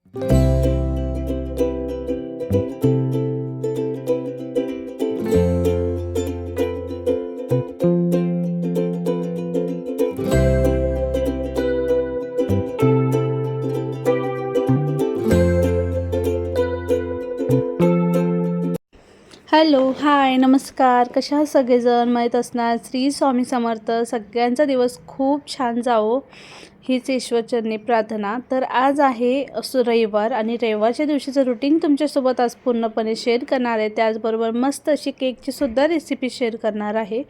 Hello, हाय, नमस्कार. कशा आहात सगळेजण? माहीत असणार श्री स्वामी समर्थ. सगळ्यांचा दिवस खूप छान जावो हीच ईश्वरचरणी प्रार्थना. तर आज आहे रविवार आणि रविवारच्या दिवशीचं रुटीन तुमच्यासोबत आज पूर्णपणे शेअर करणार आहे. त्याचबरोबर मस्त अशी केकची सुद्धा रेसिपी शेअर करणार आहे.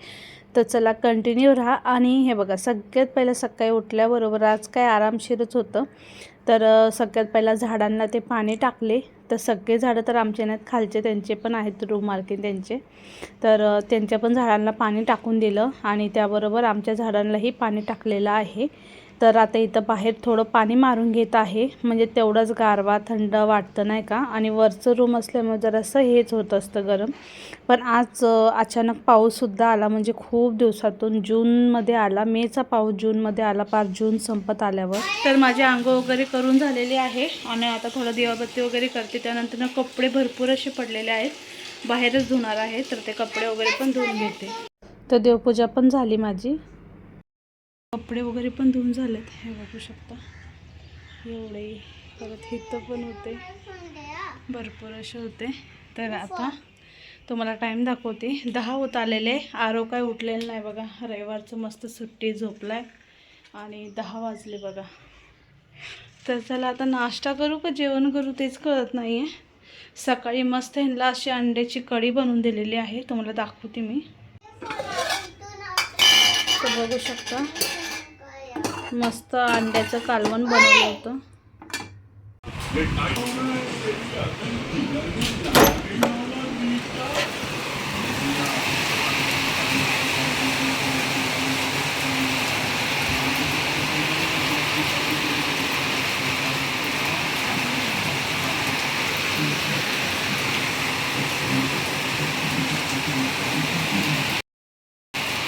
तर चला कंटिन्यू राहा. आणि हे बघा, सगळ्यात पहिलं सकाळी उठल्याबरोबर आज काय आरामशीरच होतं. तर सगळ्यात पहिला झाडांना ते पाणी टाकले. तर सगळे झाडं तर आमचे नाहीत, खालचे त्यांचे पण आहेत रूम मार्किंग त्यांचे. तर त्यांच्या पण झाडांना पाणी टाकून दिलं आणि त्याबरोबर आमच्या झाडांनाही पाणी टाकलेलं आहे. तर आता इथं बाहेर थोडं पाणी मारून घेत आहे, म्हणजे तेवढंच गारवा थंड वाटतं नाही का. आणि वरचं रूम असल्यामुळे जरासं हेच होत असतं गरम. पण आज अचानक पाऊससुद्धा आला, म्हणजे खूप दिवसातून जूनमध्ये आला. मेचा पाऊस जूनमध्ये आला, पार जून संपत आल्यावर. तर माझे अंघोळ वगैरे करून झालेली आहे आणि आता थोडं दिवाबत्ती वगैरे करते. त्यानंतर कपडे भरपूर असे पडलेले आहेत, बाहेरच धुणार आहे. तर ते कपडे वगैरे पण धुवून घेते. तर देवपूजा पण झाली माझी, कपडे वगैरे पण धुवून झालेत. हे बघू शकता एवढे. परत इथं पण होते, भरपूर असे होते. तर आता तुम्हाला टाईम दाखवते. 10 होत आलेले. आरो काय उठलेलं नाही बघा, रविवारचं मस्त सुट्टी, झोपलाय आणि 10 वाजले बघा. तर चला आता नाश्ता करू का जेवण करू तेच कळत नाही आहे. सकाळी मस्त ह्यांना अशी अंड्याची कढी बनवून दिलेली आहे, तुम्हाला दाखवते मी. तर बघू शकता मस्त अंड्याचं कालवण बनवलं होतं.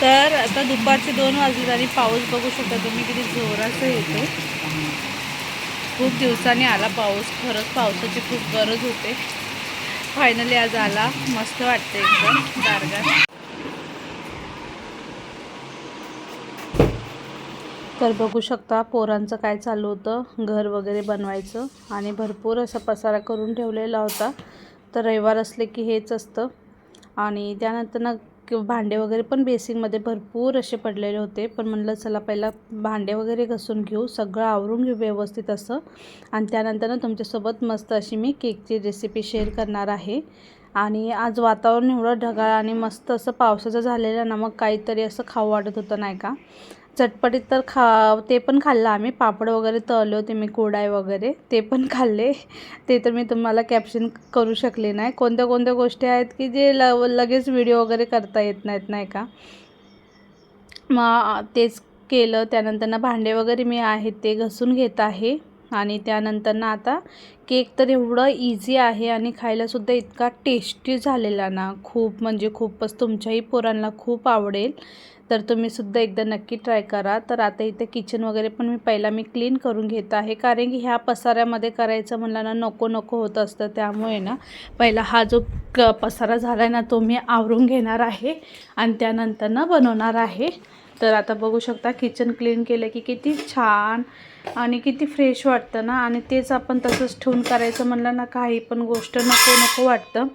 तर आता दुपारचे 2 वाजले आणि पाऊस बघू शकता तुम्ही किती जोराचा येतो. खूप दिवसांनी आला पाऊस, खरंच पावसाची खूप गरज होते. फायनली आज आला, मस्त वाटते एकदम गारगार. तर बघू शकता पोरांचं काय चालू होतं, घर वगैरे बनवायचं आणि भरपूर असा पसारा करून ठेवलेला होता. तर रविवार असले की हेच असतं. आणि त्यानंतर भांडे वगैरे पण बेसिंगमध्ये भरपूर असे पडलेले होते. पण म्हणलं चला पहिला भांडे वगैरे घासून घेऊ, सगळं आवरून घेऊ व्यवस्थित असं. आणि त्यानंतर तुमच्यासोबत मस्त अशी मी केकची रेसिपी शेअर करणार आहे. आणि आज वातावरण एवढं ढगाळ आणि मस्त असं पावसाचं झालेलं ना, मग काहीतरी असं खाऊ वाटत होतं नाही का. चटपटीत तर ते पण खाल्लं आम्ही. पापड वगैरे तळले होते मी, कुरडई वगैरे ते पण खाल्ले. ते तर मी तुम्हाला कॅप्शन करू शकले नाही. कोणत्या कोणत्या गोष्टी आहेत की जे लगेच व्हिडिओ वगैरे करता येत नाहीत नाही का. मग तेच केलं. त्यानंतर भांडे वगैरे मी आहेत ते घसून घेत आहे. आणि त्यानंतर आता केक तर एवढं इझी आहे आणि खायलासुद्धा इतका टेस्टी झालेला ना, खूप म्हणजे खूपच. तुमच्याही पोरांना खूप आवडेल, तर तुम्हीसुद्धा एकदा नक्की ट्राय करा. तर आता इथे किचन वगैरे पण मी क्लीन करून घेत आहे, कारण की ह्या पसाऱ्यामध्ये करायचं म्हणलं ना नको नको होत असतं. त्यामुळे ना पहिला हा जो पसारा झाला आहे ना तो मी आवरून घेणार आहे आणि त्यानंतर बनवणार आहे. तर आता बघू शकता किचन क्लीन केलं की किती छान आणि किती फ्रेश वाटतं ना. आणि तेच आपण तसंच ठेवून करायचं म्हणलं ना, काही पण गोष्ट नको नको वाटतं,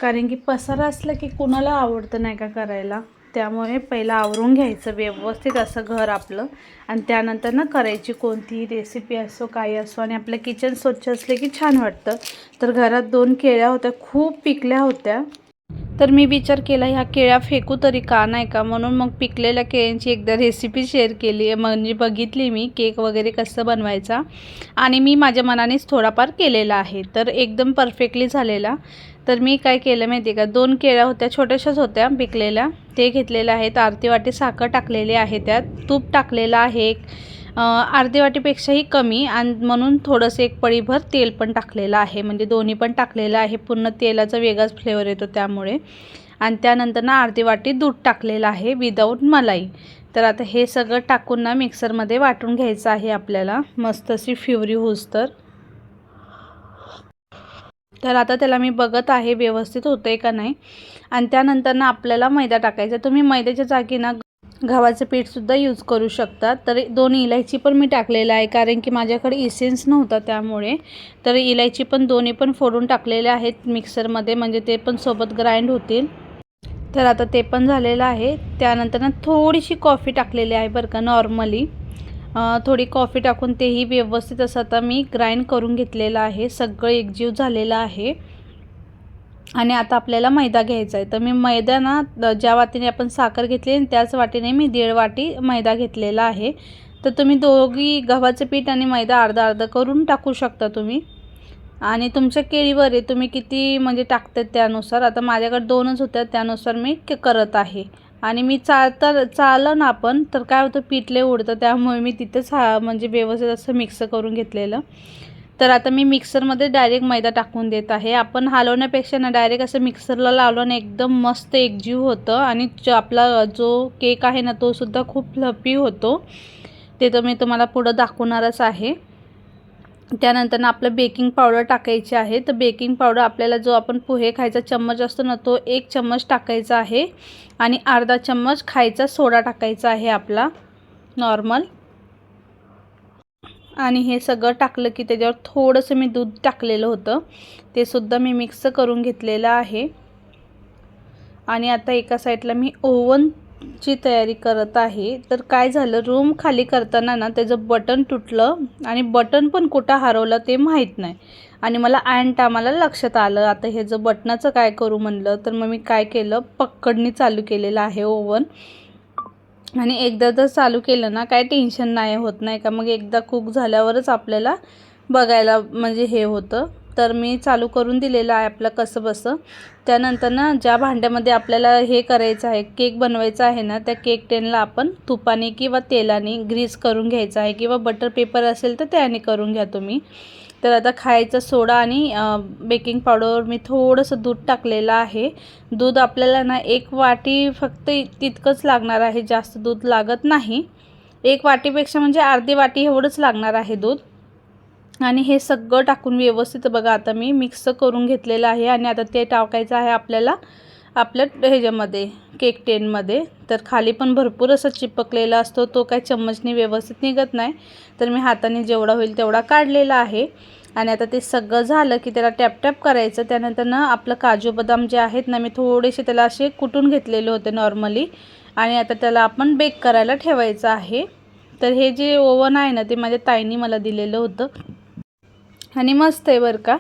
कारण की पसारा असलं की कोणाला आवडतं नाही का करायला. त्यामुळे पहिलं आवरून घ्यायचं व्यवस्थित असं घर आपलं, आणि त्यानंतर करायची कोणतीही रेसिपी असो काही असो. आणि आपलं किचन स्वच्छ असले की छान वाटतं. तर घरात 2 केळ्या होत्या, खूप पिकल्या होत्या. तर मी विचार केला ह्या केळ्या फेकू तरी का नाही का, म्हणून मग पिकलेल्या केळ्यांची एकदा रेसिपी शेअर केली. म्हणजे बघितली मी केक वगैरे कसं बनवायचा, आणि मी माझ्या मनानेच थोडाफार केलेला आहे. तर एकदम परफेक्टली झालेला. तर मी काय केलं माहिती आहे का, 2 केळ्या होत्या, छोट्याशाच होत्या पिकलेल्या, ते घेतलेल्या आहेत. अर्धी वाटी साखर टाकलेली आहे, त्यात तूप टाकलेलं आहे अर्धी वाटीपेक्षाही कमी, आणि म्हणून थोडंसं 1 पळीभर तेल पण टाकलेलं आहे, म्हणजे दोन्ही पण टाकलेलं आहे. पूर्ण तेलाचा वेगळाच फ्लेवर येतो त्यामुळे. आणि त्यानंतर अर्धी वाटी दूध टाकलेलं आहे विदाऊट मलाई. तर आता हे सगळं टाकून मिक्सरमध्ये वाटून घ्यायचं आहे आपल्याला, मस्त अशी फ्युरी होऊस तर. तर आता त्याला मी बघत आहे व्यवस्थित होतं आहे का नाही. आणि त्यानंतर ना आपल्याला मैदा टाकायचा. तुम्ही मैद्याच्या जागी ना गव्हाचं पीठसुद्धा यूज करू शकता. तर 2 इलायची पण मी टाकलेलं आहे, कारण की माझ्याकडे इसेन्स नव्हता त्यामुळे. तर इलायची पण दोन्ही पण फोडून टाकलेल्या आहेत मिक्सरमध्ये, म्हणजे ते पण सोबत ग्राइंड होतील. तर आता ते पण झालेलं आहे. त्यानंतर ना थोडीशी कॉफी टाकलेली आहे बरं का, नॉर्मली थोडी कॉफी टाकून तेही व्यवस्थित असं आता मी ग्राइंड करून घेतलेलं आहे. सगळं एकजीव झालेलं आहे. आणि आता आपल्याला मैदा घ्यायचा आहे. तर मी मैदा ना ज्या वाटीने आपण साखर घेतली त्याच वाटीने मी 1.5 वाटी मैदा घेतलेला आहे. तर तुम्ही दोघी गव्हाचं पीठ आणि मैदा अर्धा अर्धा करून टाकू शकता तुम्ही. आणि तुमच्या केळीवर आहे, तुम्ही किती म्हणजे टाकतात त्यानुसार. आता माझ्याकडे 2च होत्या त्यानुसार मी करत आहे. आणि मी चाललं ना आपण तर काय होतं, पीठ लय उडतं, त्यामुळे मी तिथंच म्हणजे व्यवस्थित असं मिक्स करून घेतलेलं. तर आता मी मिक्सरमध्ये डायरेक्ट मैदा टाकून देत आहे. आपण हलवण्यापेक्षा ना डायरेक्ट असं मिक्सरला लावलं ना एकदम मस्त एकजीव होतं. आणि आपला जो केक आहे ना तो सुद्धा खूप फ्लफी होतो. ते तर मी तुम्हाला पुढं दाखवणारच आहे. त्यानंतर ना आपलं बेकिंग पावडर टाकायची आहे. तर बेकिंग पावडर आपल्याला जो आपण पोहे खायचा चम्मच असतो ना तो 1 चम्मच टाकायचा आहे. आणि अर्धा चम्मच खायचा सोडा टाकायचा आहे आपला नॉर्मल. आणि हे सगळं टाकलं की त्याच्यावर थोडंसं मी दूध टाकलेलं होतं, ते सुद्धा मी मिक्स करून घेतलेलं आहे. आणि आता एका साईडला मी ओव्हनची तयारी करत आहे. तर काय झालं, रूम खाली करताना ना त्याचं बटन तुटलं आणि बटन पण कुठं हरवलं ते माहीत नाही. आणि मला ऐन टायमाला लक्षात आलं आता हे जर बटनाचं काय करू म्हणलं. तर मग मी काय केलं, पक्कडनी चालू केलेलं आहे ओव्हन. आणि एकदा जर चालू केलं ना काय टेन्शन नाही होत, नाही का. मग एकदा कुक झाल्यावरच आपल्याला बघायला म्हणजे हे होतं. तर मी चालू करून दिलेलं आहे आपलं कसं बसं. त्यानंतर ना ज्या भांड्यामध्ये आपल्याला हे करायचं आहे, केक बनवायचा आहे ना, त्या केक टेनला आपण तुपाने किंवा तेलाने ग्रीस करून घ्यायचं आहे, किंवा बटर पेपर असेल तर त्याने करून घ्या तुम्ही. तर आता खायचा सोडा आणि बेकिंग पावडर मी थोडंसं दूध टाकलेलं आहे. दूध आपल्याला ना 1 वाटी फक्त तितकंच लागणार आहे, जास्त दूध लागत नाही. 1 वाटीपेक्षा म्हणजे अर्धी वाटी एवढंच लागणार आहे दूध. आणि हे सगळं टाकून व्यवस्थित बघा आता मी मिक्स करून घेतलेलं आहे. आणि आता ते टाकायचं आहे आपल्याला आपल्या ह्याच्यामध्ये केक टेनमध्ये. तर खाली पण भरपूर असं चिपकलेला असतो, तो काय चम्मचने व्यवस्थित निघत नाही. तर मी हाताने जेवढा होईल तेवढा काढलेला आहे. आणि आता ते सगळं झालं की त्याला टॅप टॅप करायचं. त्यानंतर ना आपलं काजू बदाम जे आहेत ना मी थोडेसे त्याला असे कुटून घेतलेले होते नॉर्मली. आणि आता त्याला आपण बेक करायला ठेवायचं आहे. तर हे जे ओव्हन आहे ना ते माझ्या ताईंनी मला दिलेलं होतं आणि मस्त आहे बरं का.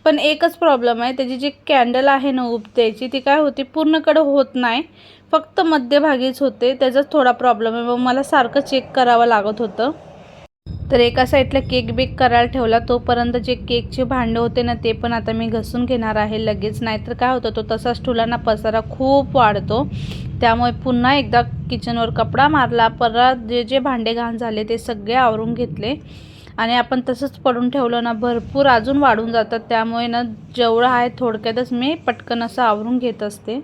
पण एकच प्रॉब्लेम आहे, त्याची जी कॅन्डल आहे ना उबत्याची ती काय होती पूर्णकडे होत नाही, फक्त मध्यभागीच होते. त्याचाच थोडा प्रॉब्लेम आहे, मग मला सारखं चेक करावं लागत होतं. तर एका साईडला केक बेक करायला ठेवला, तोपर्यंत जे केकचे भांडे होते ना ते पण आता मी घसून घेणार आहे लगेच. नाहीतर काय होतं, तो तसाच ठेवला ना पसारा खूप वाढतो. त्यामुळे पुन्हा एकदा किचनवर कपडा मारला, परत जे जे भांडे घाण झाले ते सगळे आवरून घेतले. आणि आपण तसंच पडून ठेवलं ना भरपूर अजून वाढून जातात. त्यामुळे ना जेवढं आहे थोडक्यातच मी पटकन असं आवरून घेत असते.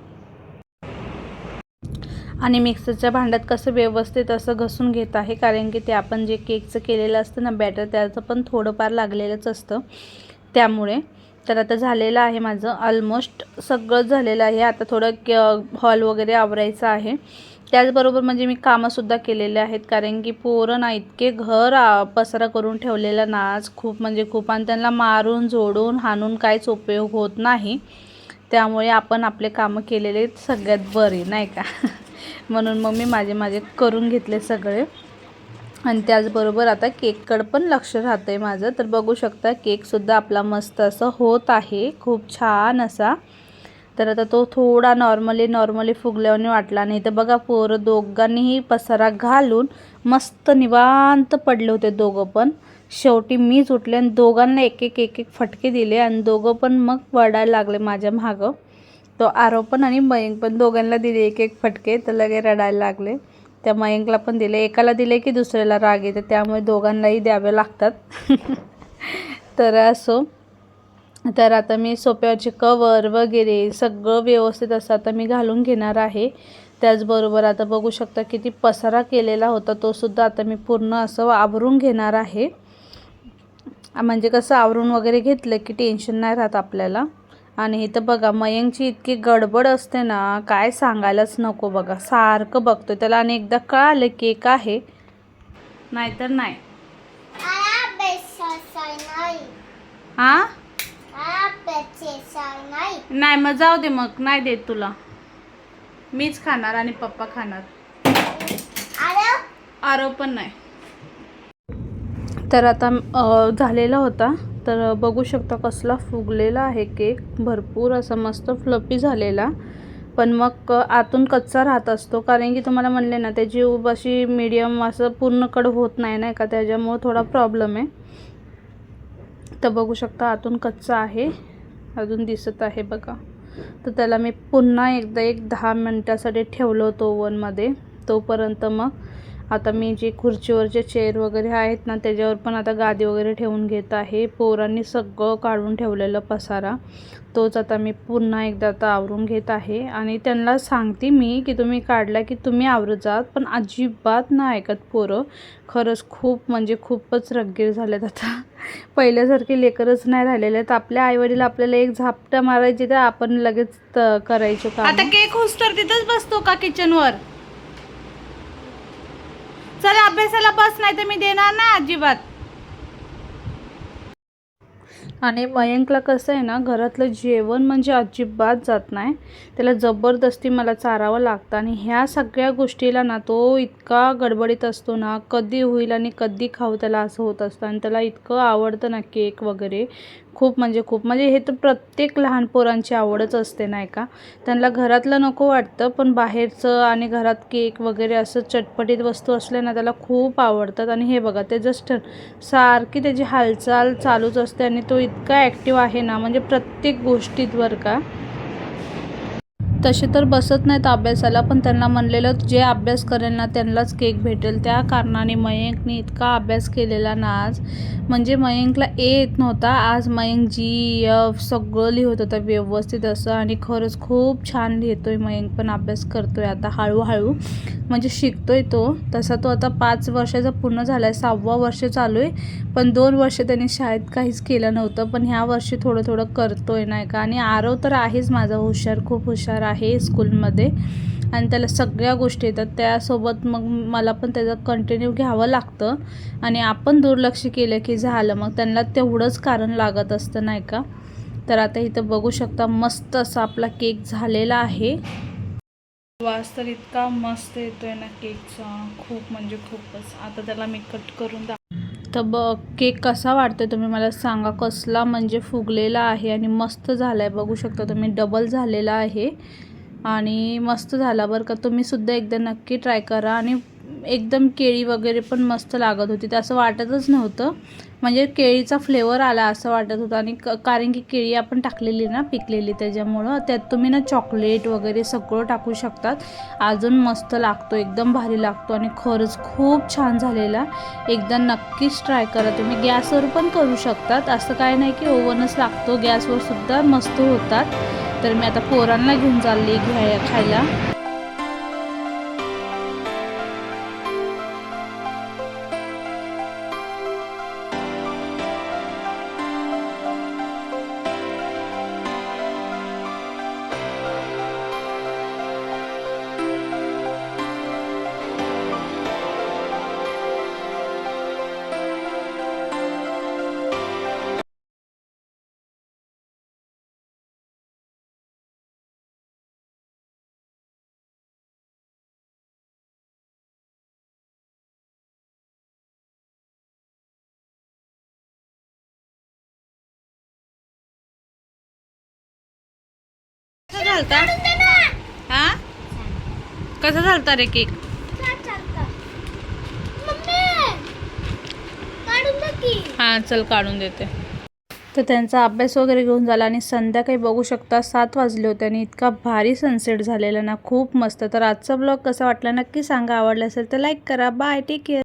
आणि मिक्सरच्या भांड्यात कसं व्यवस्थित असं घसून घेत आहे, कारण की ते आपण जे केकचं केलेलं असतं ना बॅटर त्याचं पण थोडंफार लागलेलंच असतं त्यामुळे. तर आता झालेलं आहे माझं ऑलमोस्ट सगळं झालेलं आहे. आता थोडं हॉल वगैरे आवरायचं आहे. त्याचबरोबर म्हणजे मी कामंसुद्धा केलेले आहेत, कारण की पोरं ना इतके घर पसारा करून ठेवलेला ना आज खूप म्हणजे खूप. आणि त्यांना मारून झोडून हाणून काहीच उपयोग होत नाही. त्यामुळे आपण आपले कामं केलेले सगळ्यात बरे, नाही का. म्हणून मग मी माझे करून घेतले सगळे. आणि त्याचबरोबर आता केककडं पण लक्ष राहतं आहे माझं. तर बघू शकता केकसुद्धा आपला मस्त असं होत आहे, खूप छान असा. तर आता तो थोडा नॉर्मली फुगल्याने वाटला. नाही तर बघा पोरं दोघांनीही पसारा घालून मस्त निवांत पडले होते दोघं पण. शेवटी मीच उठले आणि दोघांना एक एक फटके दिले आणि दोघं पण मग वरडायला लागले माझ्या मागं. तो आरव पण आणि मयंक पण दोघांना दिले एक एक फटके, तर लगे रडायला लागले. त्या मयंकला पण दिले, एकाला दिले की दुसऱ्याला राग येते, त्यामुळे दोघांनाही द्यावे लागतात. तर असो. तर आता मी सोफ्यावरचे कवर वगैरे सगळं व्यवस्थित असं आता मी घालून घेणार आहे. त्याचबरोबर आता बघू शकता किती पसारा केलेला होता, तो सुद्धा आता मी पूर्ण असं आवरून घेणार आहे. म्हणजे कसं आवरून वगैरे घेतलं की टेन्शन नाही राहत आपल्याला. आणि इथं बघा मयंकची इतकी गडबड असते ना, काय सांगायलाच नको बघा. सारखं बघतो त्याला आणि एकदा कळालं केक आहे, नाहीतर नाही. हां नाही मग जाऊ दे, मग नाही देत तुला. मीच खाणार आणि पप्पा खाणार. आरव पण नाही. तर आता झालेला होता, तर बघू शकता कसला फुगलेला आहे केक. भरपूर असा मस्त फ्लफी झालेला, पण मग आतून कच्चा राहत असतो. कारण की तुम्हाला म्हणले ना त्याची उब अशी मीडियम असं पूर्ण कडक होत नाही नाही का, त्याच्यामुळं थोडा प्रॉब्लेम आहे. तर बघू शकता आतून कच्चा आहे, अजून दिसत आहे बघा. तर त्याला मी पुन्हा एकदा 10 मिनटासाठी ठेवलं होतं ओव्हनमध्ये. तोपर्यंत मग आता मी जे खुर्चीवरचे चेअर वगैरे आहेत ना त्याच्यावर पण आता गादी वगैरे ठेवून घेत आहे. पोरांनी सगळं काढून ठेवलेलं पसारा, तोच आता मी पुन्हा एकदा आता आवरून घेत आहे. आणि त्यांना सांगते मी की तुम्ही काढला की तुम्ही आवरत जात, पण अजिबात नाही ऐकत पोरं. खरंच खूप म्हणजे खूपच रग्गीर झालेत आता. पहिल्यासारखे लेकरच नाही राहिलेले आहेत. आपल्या आईवडील आपल्याला एक झापटा मारायची तर आपण लगेच करायचो का. आता केक होस तर तिथंच बसतो का किचनवर? चल अभ्यासाला बस, नाही तर मी देणार ना अजिबात. आणि मयंकला कसं आहे ना, घरातलं जेवण म्हणजे अजिबात जात नाही. त्याला जबरदस्ती मला चारावं लागतं. आणि ह्या सगळ्या गोष्टीला ना तो इतका गडबडीत असतो ना, कधी होईल आणि कधी खाऊ त्याला असं होत असतं. आणि त्याला इतकं आवडतं ना केक वगैरे, खूप म्हणजे खूप. म्हणजे हे तर प्रत्येक लहान पोरांची आवडच असते नाही का. त्यांना घरातलं नको वाटतं, पण बाहेरचं आणि घरात केक वगैरे असं चटपटीत वस्तू असल्या ना त्याला खूप आवडतात. आणि हे बघा ते जस्ट सारखी त्याची हालचाल चालूच असते. आणि तो इतका ॲक्टिव्ह आहे ना, म्हणजे प्रत्येक गोष्टीत बरं का. तसे तर बसत नाहीत अभ्यासाला, पण त्यांना म्हणलेलं जे अभ्यास करेल ना त्यांनाच केक भेटेल. त्या कारणाने मयंकने इतका अभ्यास केलेला ना आज, म्हणजे मयंकला येत नव्हता. आज मयंक GF सगळं लिहित होता व्यवस्थित असं. आणि खरंच खूप छान लिहितोय मयंक, पण अभ्यास करतोय आता हळूहळू, म्हणजे शिकतोय तो. तसा तो आता 5 वर्षाचा पूर्ण झाला आहे, 6वं वर्ष चालू आहे. पण 2 वर्ष त्यांनी शाळेत काहीच केलं नव्हतं, पण ह्या वर्षी थोडं थोडं करतोय नाही का. आणि आरव तर आहेच माझा हुशार, खूप हुशार आहे स्कूलमध्ये. आणि त्याला सगळ्या गोष्टी येतात. त्यासोबत मग मला पण त्याचं कंटिन्यू घ्यावं लागतं. आणि आपण दुर्लक्ष केलं की झालं, मग त्यांना तेवढंच कारण लागत असतं नाही का. तर आता इथं बघू शकता मस्त असा आपला केक झालेला आहे. वास तर इतका मस्त येतोय ना केकचा, खूप म्हणजे खूपच. आता त्याला मी कट करून तर केक कसा वाटतोय तुम्ही मला सांगा. कसला म्हणजे फुगलेला आहे आणि मस्त झाला आहे. बघू शकता तुम्ही डबल झालेला आहे आणि मस्त झाला बरं का. तुम्ही सुद्धा एकदा नक्की ट्राय करा. आणि एकदम केळी वगैरे पण मस्त लागत होती, ते असं वाटतच नव्हतं. म्हणजे केळीचा फ्लेवर आला असं वाटत होतं. आणि कारण की केळी आपण टाकलेली ना पिकलेली, त्याच्यामुळं त्यात तुम्ही ना चॉकलेट वगैरे सगळं टाकू शकतात, अजून मस्त लागतो, एकदम भारी लागतो. आणि खरंच खूप छान झालेला. एकदा नक्कीच ट्राय करा तुम्ही. गॅसवर पण करू शकतात, असं काय नाही की ओव्हनच लागतो, गॅसवर सुद्धा मस्त होतात. तर मी आता पोरांना घेऊन चालली खायला. झालता हा, कसा झालता रे केक? हा चल काढून देते. तर त्यांचा अभ्यास वगैरे घेऊन झाला आणि संध्याकाळी बघू शकता 7 वाजले होते आणि इतका भारी सनसेट झालेला ना, खूप मस्त. तर आजचा ब्लॉग कसा वाटला नक्की सांगा. आवडला असेल तर लाईक करा. Bye, take care.